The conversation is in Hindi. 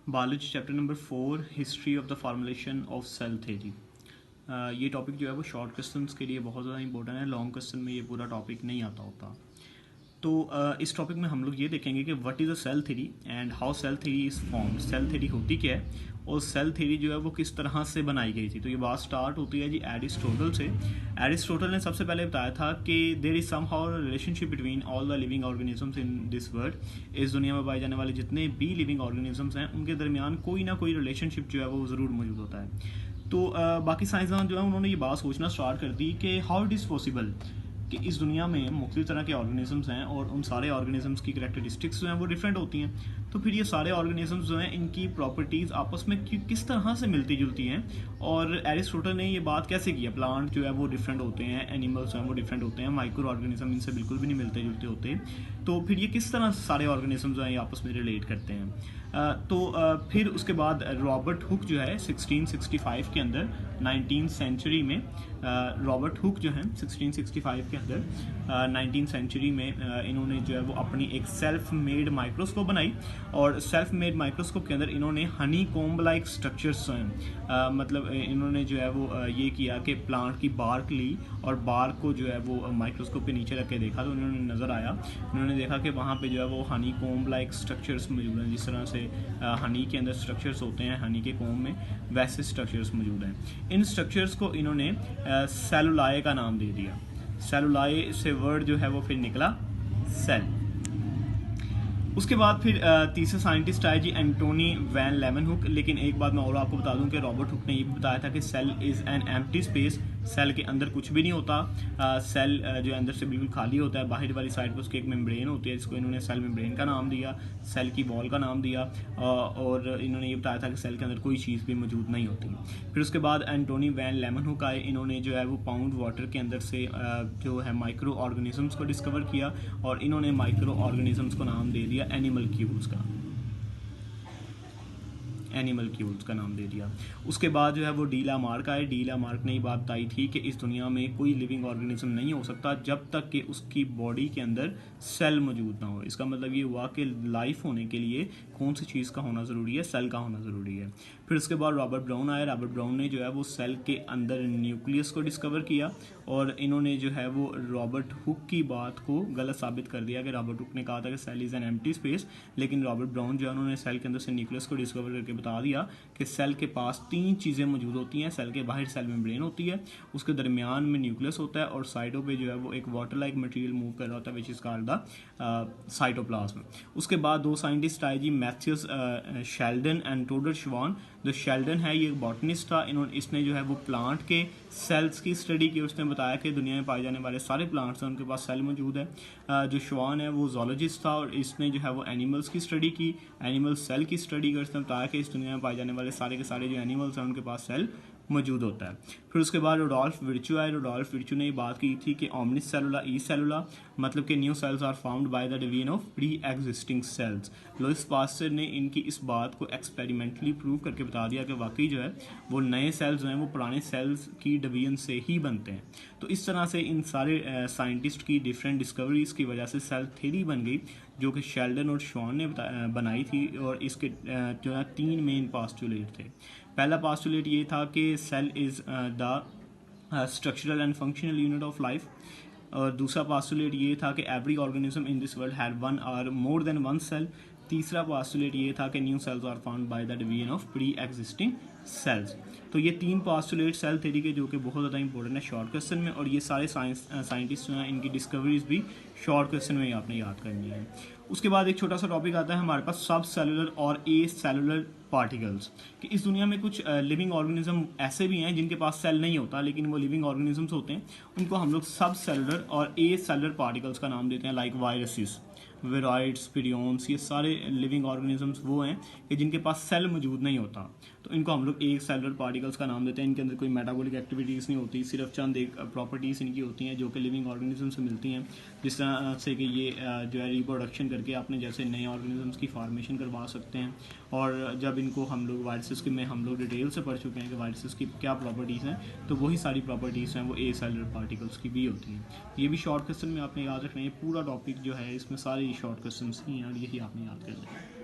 Biology chapter number 4 history of the formulation of cell theory. ये टॉपिक जो है वो शॉर्ट क्वेश्चंस के लिए बहुत ज़्यादा इंपॉर्टेंट है। लॉन्ग क्वेश्चन में ये पूरा टॉपिक नहीं आता होता। तो इस टॉपिक में हम लोग ये देखेंगे कि what is a cell theory and how cell theory is formed. Cell theory होती क्या है और सेल थ्योरी जो है वो किस तरह से बनाई गई थी। तो ये बात स्टार्ट होती है जी एरिस्टोटल से। एरिस्टोटल ने सबसे पहले बताया था कि there is somehow relationship between all the living organisms in this world. इस दुनिया में पाए जाने वाले जितने भी लिविंग ऑर्गेनिजम्स हैं उनके दरमियान कोई ना कोई रिलेशनशिप जो है वो ज़रूर मौजूद होता है। तो बाकी साइंसदान जो है उन्होंने ये बात सोचना स्टार्ट कर दी कि हाउ इट इज़ पॉसिबल कि इस दुनिया में मुख्तलिफ तरह के ऑर्गेनिजम्स हैं और उन सारे ऑर्गेनिजम्स की करैक्टरिस्टिक्स जो हैं वो डिफरेंट होती हैं। तो फिर ये सारे ऑर्गेनिजम्स जो हैं इनकी प्रॉपर्टीज़ आपस में किस तरह से मिलती जुलती हैं। और एरिस्टोटल ने ये बात कैसे किया, प्लांट जो है वो डिफरेंट होते हैं, एनिमल्स जो हैं वो डिफरेंट होते हैं, माइक्रो ऑर्गेनिज्म इनसे बिल्कुल भी नहीं मिलते जुलते होते। तो फिर ये किस तरह से सारे ऑर्गेनिजम्स जो हैं ये आपस में रिलेट करते हैं। फिर उसके बाद रॉबर्ट हुक जो है 1665 के अंदर 19th सेंचुरी में रॉबर्ट हुक जो है 1665 के अंदर 19th सेंचुरी में इन्होंने जो है वो अपनी एक सेल्फ मेड माइक्रोस्कोप बनाई। और सेल्फ मेड माइक्रोस्कोप के अंदर इन्होंने हनी कोम्ब लाइक स्ट्रक्चर्स मतलब इन्होंने जो है वो ये किया कि प्लांट की बार्क ली और बार्क को जो है वो माइक्रोस्कोप के नीचे रख के देखा तो उन्होंने नज़र आया, उन्होंने देखा कि वहाँ पे जो है वो हनी कोम्ब लाइक स्ट्रक्चर्स मौजूद हैं। जिस तरह से हनी के अंदर स्ट्रक्चर्स होते हैं हनी के कोम्ब में, वैसे स्ट्रक्चर्स मौजूद हैं। इन स्ट्रक्चर्स को इन्होंने सेलुलाए का नाम दे दिया। सेलुलाए से वर्ड जो है वो फिर निकला सेल। उसके बाद फिर तीसरे साइंटिस्ट आए जी एंटोनी वैन लेमनहुक। लेकिन एक बात मैं और आपको बता दूं कि रॉबर्ट हुक ने ये भी बताया था कि cell is an empty space, cell के अंदर कुछ भी नहीं होता। सेल जो अंदर से बिल्कुल खाली होता है, बाहर वाली साइड पर उसकी एक मेम्ब्रेन होती है जिसको इन्होंने सेल मेम्ब्रेन का नाम दिया, सेल की वॉल का नाम दिया। और इन्होंने ये बताया था कि सेल के अंदर कोई चीज़ भी मौजूद नहीं होती। फिर उसके बाद एंटोनी वैन लेमनहुक आए, इन्होंने जो है वो पाउंड वाटर के अंदर से जो है माइक्रो ऑर्गेनिजम्स को डिस्कवर किया और इन्होंने माइक्रो ऑर्गेनिजम्स को नाम दे दिया एनिमल्क्यूल्स का नाम दे दिया। उसके बाद जो है वो डी लामार्क आए। डी लामार्क ने ये बात बताई थी कि इस दुनिया में कोई लिविंग ऑर्गेनिज्म नहीं हो सकता जब तक कि उसकी बॉडी के अंदर सेल मौजूद ना हो। इसका मतलब ये हुआ कि लाइफ होने के लिए कौन सी चीज़ का होना ज़रूरी है, सेल का होना ज़रूरी है। फिर उसके बाद रॉबर्ट ब्राउन आए। रॉबर्ट ब्राउन ने जो है वो सेल के अंदर न्यूक्लियस को डिस्कवर किया और इन्होंने जो है वो रॉबर्ट हुक की बात को गलत साबित कर दिया कि रॉबर्ट हुक ने कहा था कि cell is an empty space, लेकिन रॉबर्ट ब्राउन जो है उन्होंने सेल के अंदर से न्यूक्लियस को डिस्कवर करके बता दिया कि सेल के पास तीन चीज़ें मौजूद होती हैं। सेल के बाहर सेल मेम्ब्रेन होती है, उसके दरमियान में न्यूक्लियस होता है और साइडों पे जो है वो एक वाटर लाइक मटेरियल मूव कर रहा होता है which is called the cytoplasm. उसके बाद दो साइंटिस्ट आए जी मैथ्यूस शेल्डन एंड टोडर श्वान। जो शेल्डन है ये एक बॉटनिस्ट था, इसने जो है वो प्लांट के सेल्स की स्टडी की। उसने बताया कि दुनिया में पाए जाने वाले सारे प्लांट्स हैं उनके पास सेल मौजूद है। जो श्वान है वो जोलॉजिस्ट था और इसने जो है वो एनिमल्स की स्टडी की, एनिमल सेल की स्टडी कर। उसने बताया कि इस दुनिया में पाए जाने वाले सारे के सारे जो एनिमल्स हैं उनके पास सेल मौजूद होता है। फिर उसके बाद रोडोल्फ विर्चू आए। रोडोल्फ विर्चू ने ये बात की थी कि ऑमनिस सेलुला ई सेलुला, मतलब कि new cells are found by the division of pre existing cells. Louis Pasteur ने इनकी इस बात को एक्सपेरिमेंटली प्रूव करके बता दिया कि वाकई जो है वो नए सेल्स जो हैं वो पुराने सेल्स की डिवीजन से ही बनते हैं। तो इस तरह से इन सारे साइंटिस्ट की डिफरेंट डिस्कवरीज की वजह से सेल थ्योरी बन गई जो कि शेल्डन और श्वान ने बनाई थी। और इसके जो है तीन मेन पास्टुलेट थे। पहला पास्टुलेट ये था कि cell is the structural and functional unit of life. और दूसरा पास्टुलेट ये था कि every organism in this world had one और मोर देन वन सेल। तीसरा पास्टुलेट ये था कि new cells are found by the division of pre existing cells. तो ये तीन पास्टुलेट सेल थ्योरी के जो कि बहुत ज़्यादा इंपॉर्टेंट है शॉर्ट क्वेश्चन में, और ये सारे साइंटिस्ट हैं इनकी डिस्कवरीज भी शॉर्ट क्वेश्चन में आपने याद करनी है। उसके बाद एक छोटा सा टॉपिक आता है हमारे पास सब सेलुलर और ए सेलुलर पार्टिकल्स। कि इस दुनिया में कुछ लिविंग ऑर्गेनिज्म ऐसे भी हैं जिनके पास सेल नहीं होता लेकिन वो लिविंग ऑर्गेनिजम्स होते हैं, उनको हम लोग सब सेलुलर और ए सेलुलर पार्टिकल्स का नाम देते हैं। लाइक वायरसेस, विराइड्स, पिरियंस, ये सारे लिविंग ऑर्गेनिजम्स वो हैं कि जिनके पास सेल मौजूद नहीं होता, तो इनको हम लोग एक सेलुलर पार्टिकल्स का नाम देते हैं। इनके अंदर कोई मेटाबॉलिक एक्टिविटीज़ नहीं होती, सिर्फ चंद एक प्रॉपर्टीज़ इनकी होती हैं जो कि लिविंग ऑर्गेनिज्म से मिलती हैं। जिस तरह से कि ये जो है रिप्रोडक्शन करके अपने जैसे नए ऑर्गेनिजम्स की फॉर्मेशन करवा सकते हैं। और जब इनको हम लोग वायरसेस के में हम लोग डिटेल से पढ़ चुके हैं कि वायरसेस की क्या प्रॉपर्टीज़ हैं, तो वही सारी प्रॉपर्टीज़ हैं वो ए सेलुलर पार्टिकल्स की भी होती हैं। ये भी शॉर्ट क्वेश्चन में आपने याद रखना है। पूरा टॉपिक जो है इसमें सारे शॉर्ट क्वेश्चन ही हैं और यही आपने याद करना है।